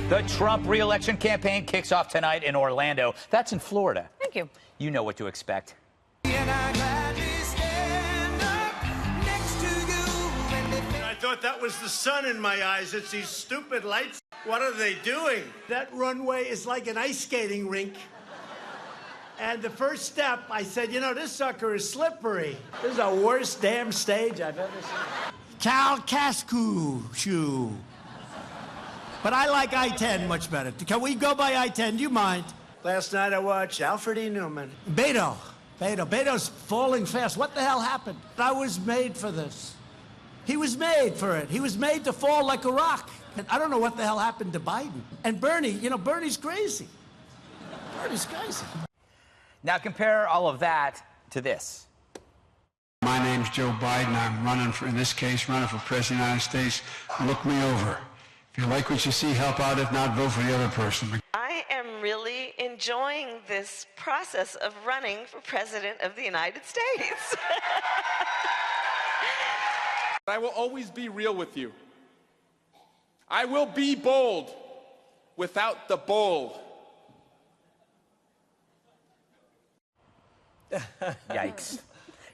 The Trump re-election campaign kicks off tonight in Orlando. That's in Florida. Thank you. You know what to expect. I thought that was the sun in my eyes. It's these stupid lights. What are they doing? That runway is like an ice skating rink. And the first step, I said, you know, this sucker is slippery. This is the worst damn stage I've ever seen. Cal Cascu shoe. But I like I-10 much better. Can we go by I-10? Do you mind? Last night I watched Alfred E. Newman. Beto's falling fast. What the hell happened? I was made for this. He was made for it. He was made to fall like a rock. And I don't know what the hell happened to Biden. And Bernie, you know, Bernie's crazy. Bernie's crazy. Now compare all of that to this. My name's Joe Biden. I'm running for, in this case, running for President of the United States. Look me over. If you like what you see, help out. If not, vote for the other person. I am really enjoying this process of running for President of the United States. I will always be real with you. I will be bold without the bold. Yikes.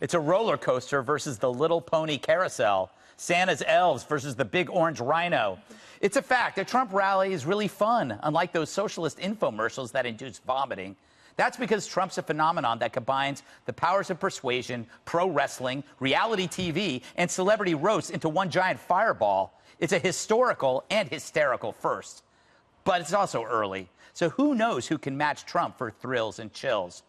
It's a roller coaster versus the Little Pony Carousel. Santa's elves versus the big orange rhino. It's a fact. A Trump rally is really fun, unlike those socialist infomercials that induce vomiting. That's because Trump's a phenomenon that combines the powers of persuasion, pro wrestling, reality TV, and celebrity roasts into one giant fireball. It's a historical and hysterical first. But it's also early, so who knows who can match Trump for thrills and chills.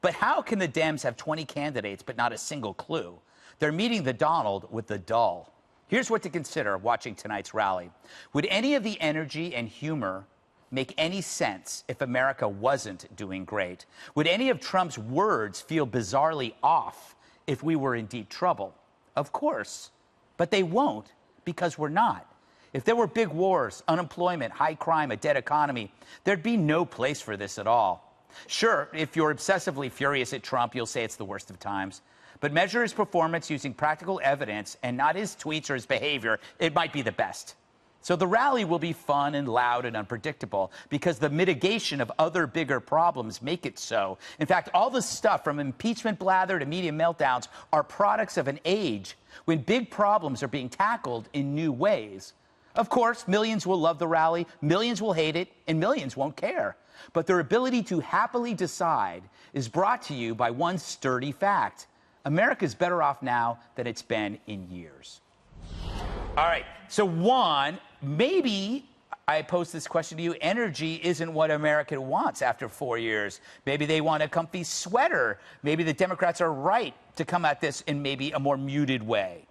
But how can the Dems have 20 candidates but not a single clue? They're meeting the Donald with the dull. Here's what to consider watching tonight's rally. Would any of the energy and humor make any sense if America wasn't doing great? Would any of Trump's words feel bizarrely off if we were in deep trouble? Of course. But they won't, because we're not. If there were big wars, unemployment, high crime, a dead economy, there'd be no place for this at all. Sure, if you're obsessively furious at Trump, you'll say it's the worst of times. But measure his performance using practical evidence and not his tweets or his behavior, it might be the best. So the rally will be fun and loud and unpredictable because the mitigation of other bigger problems make it so. In fact, all the stuff from impeachment blather to media meltdowns are products of an age when big problems are being tackled in new ways. Of course, millions will love the rally, millions will hate it, and millions won't care. But their ability to happily decide is brought to you by one sturdy fact. America's better off now than it's been in years. All right, so one, maybe I pose this question to you. Energy isn't what America wants after 4 years. Maybe they want a comfy sweater. Maybe the Democrats are right to come at this in maybe a more muted way.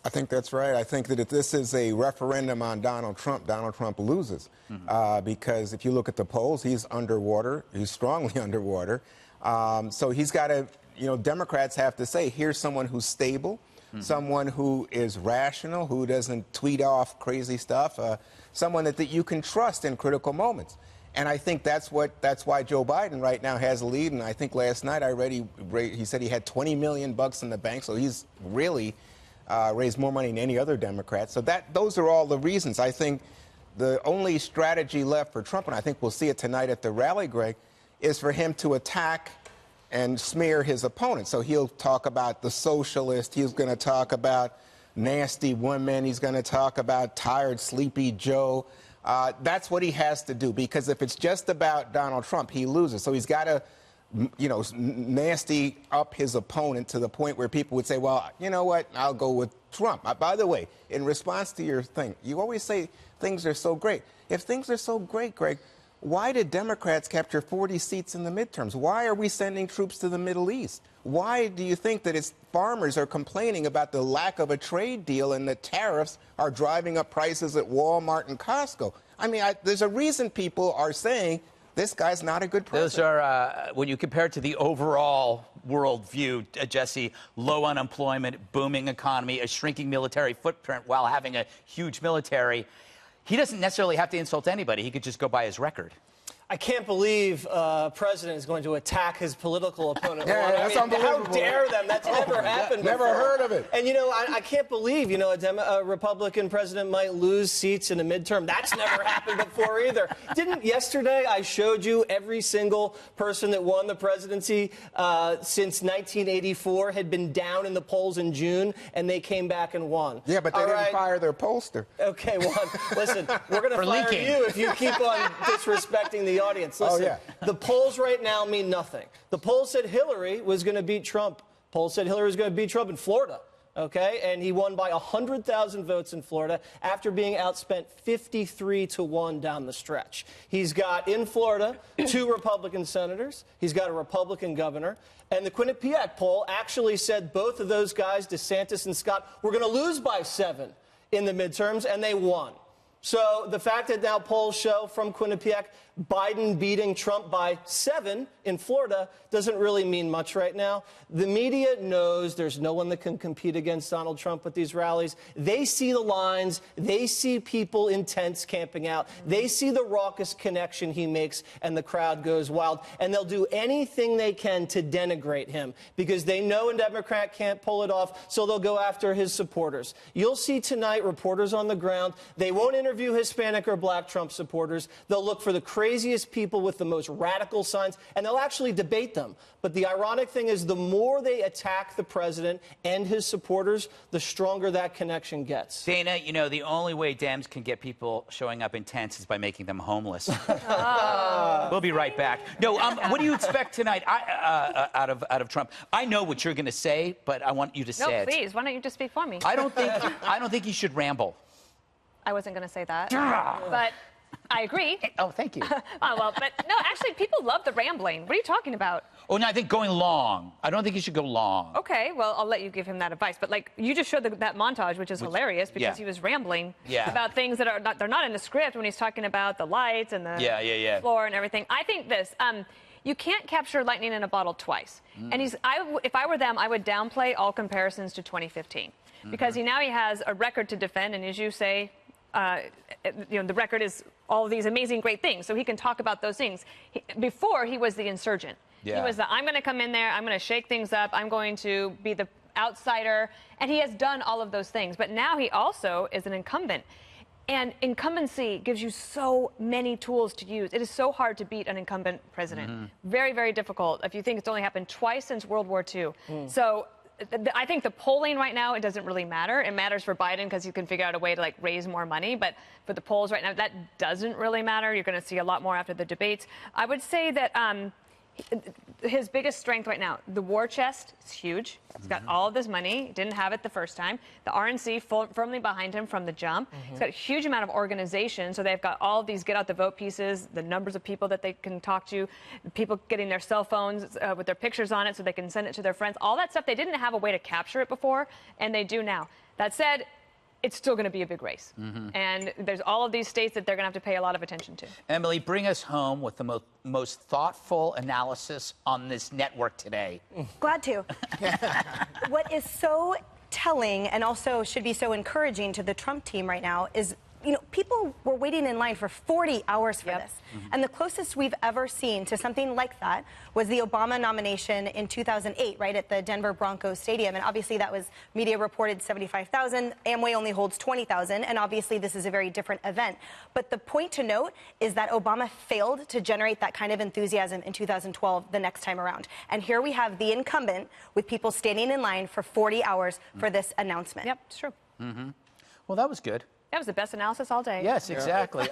I think that's right. I think that if this is a referendum on Donald Trump loses. Because if you look at the polls, he's underwater. He's strongly underwater. So he's got to, you know, Democrats have to say, here's someone who's stable, someone who is rational, who doesn't tweet off crazy stuff, someone that you can trust in critical moments. And I think that's why Joe Biden right now has a lead. And I think last night I read he said he had $20 million in the bank. So he's really raised more money than any other Democrat. So those are all the reasons. I think the only strategy left for Trump, and I think we'll see it tonight at the rally, Greg, is for him to attack and smear his opponent. So he'll talk about the socialist. He's going to talk about nasty women. He's going to talk about tired, sleepy Joe. That's what he has to do, because if it's just about Donald Trump, he loses. So he's got to, you know, nasty up his opponent to the point where people would say, well, you know what, I'll go with Trump. By the way, in response to your thing, you always say things are so great. If things are so great, Greg, why did Democrats capture 40 seats in the midterms? Why are we sending troops to the Middle East? Why do you think that farmers are complaining about the lack of a trade deal and the tariffs are driving up prices at Walmart and Costco? I mean, there's a reason people are saying this guy's not a good president. Those are, when you compare it to the overall worldview, Jesse, low unemployment, booming economy, a shrinking military footprint while having a huge military, he doesn't necessarily have to insult anybody. He could just go by his record. I can't believe a president is going to attack his political opponent. Yeah, that's unbelievable. How dare them? That's never happened Never before. heard of it. And, you know, I can't believe, you know, a Republican president might lose seats in a midterm. That's never happened before either. Didn't yesterday I showed you every single person that won the presidency since 1984 had been down in the polls in June, and they came back and won. Yeah, but they didn't fire their pollster. Okay, well, listen, we're going to fire leaking. you if you keep on disrespecting the audience. Listen, the polls right now mean nothing. The poll said Hillary was going to beat Trump. Poll said Hillary was going to beat Trump in Florida. Okay, and he won by 100,000 votes in Florida after being outspent 53-1 down the stretch. He's got, in Florida, 2 Republican senators. He's got a Republican governor. And the Quinnipiac poll actually said both of those guys, DeSantis and Scott, were going to lose by 7 in the midterms, and they won. So the fact that now polls show from Quinnipiac Biden beating Trump by 7 in Florida doesn't really mean much right now. The media knows there's no one that can compete against Donald Trump at these rallies. They see the lines. They see people in tents camping out. They see the raucous connection he makes, and the crowd goes wild. And they'll do anything they can to denigrate him because they know a Democrat can't pull it off, so they'll go after his supporters. You'll see tonight reporters on the ground. They won't interview Hispanic or black Trump supporters. They'll look for the craziest people with the most radical signs, and they'll actually debate them. But the ironic thing is the more they attack the president and his supporters, the stronger that connection gets. Dana, you know, the only way Dems can get people showing up in tents is by making them homeless. We'll be right back. No, what do you expect tonight out of Trump? I know what you're going to say, but I want you to say it. No, please. Why don't you just speak for me? I don't think you should ramble. I wasn't going to say that, but I agree. Oh, thank you. Well, but no, actually, people love the rambling. What are you talking about? Oh, no, I think going long. I don't think you should go long. Okay, well, I'll let you give him that advice. But, like, you just showed that montage, which is hilarious because he was rambling about things that are they're not in the script when he's talking about the lights and the floor and everything. I think this. You can't capture lightning in a bottle twice. And if I were them, I would downplay all comparisons to 2015 because now he has a record to defend, and as you say, you know, the record is all of these amazing, great things. So he can talk about those things. Before, he was the insurgent. He was the, I'm going to come in there, I'm going to shake things up, I'm going to be the outsider. And he has done all of those things. But now he also is an incumbent. And incumbency gives you so many tools to use. It is so hard to beat an incumbent president. Very, very difficult. If you think it's only happened twice since World War II. So I think the polling right now, it doesn't really matter. It matters for Biden because he can figure out a way to, like, raise more money. But for the polls right now, that doesn't really matter. You're going to see a lot more after the debates. I would say that his biggest strength right now, the war chest is huge. He's got all of this money. He didn't have it the first time. The RNC firmly behind him from the jump. He's got a huge amount of organization. So they've got all of these get out the vote pieces, the numbers of people that they can talk to, people getting their cell phones with their pictures on it so they can send it to their friends. All that stuff, they didn't have a way to capture it before, and they do now. That said, it's still going to be a big race. And there's all of these states that they're going to have to pay a lot of attention to. Emily, bring us home with the most thoughtful analysis on this network today. Glad to. What is so telling and also should be so encouraging to the Trump team right now is, you know, people were waiting in line for 40 hours for this. And the closest we've ever seen to something like that was the Obama nomination in 2008, right at the Denver Broncos Stadium. And obviously that was, media reported 75,000. Amway only holds 20,000. And obviously this is a very different event. But the point to note is that Obama failed to generate that kind of enthusiasm in 2012 the next time around. And here we have the incumbent with people standing in line for 40 hours for this announcement. Yep, it's true. Well, that was good. That was the best analysis all day. Yes, exactly.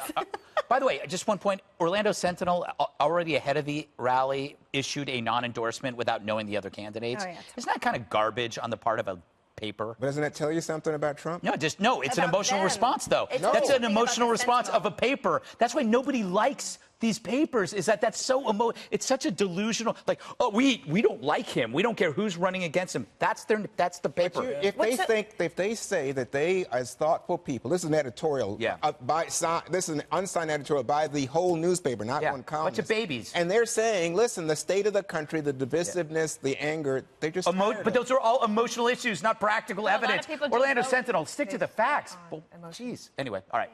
By the way, just one point. Orlando Sentinel, already ahead of the rally, issued a non-endorsement without knowing the other candidates. Isn't that kind of garbage on the part of a paper? But doesn't that tell you something about Trump? No, it's an emotional response, though. That's an emotional response of a paper. That's why nobody likes these papers, is that's so it's such a delusional, like, oh, we don't like him. We don't care who's running against him. That's the paper. If they say that they, as thoughtful people, this is an editorial, this is an unsigned editorial by the whole newspaper, not one columnist. Bunch of babies. And they're saying, listen, the state of the country, the divisiveness, the anger, they just but those are all emotional issues, not practical evidence. Orlando Sentinel, stick to the facts. Well, geez. Anyway, all right.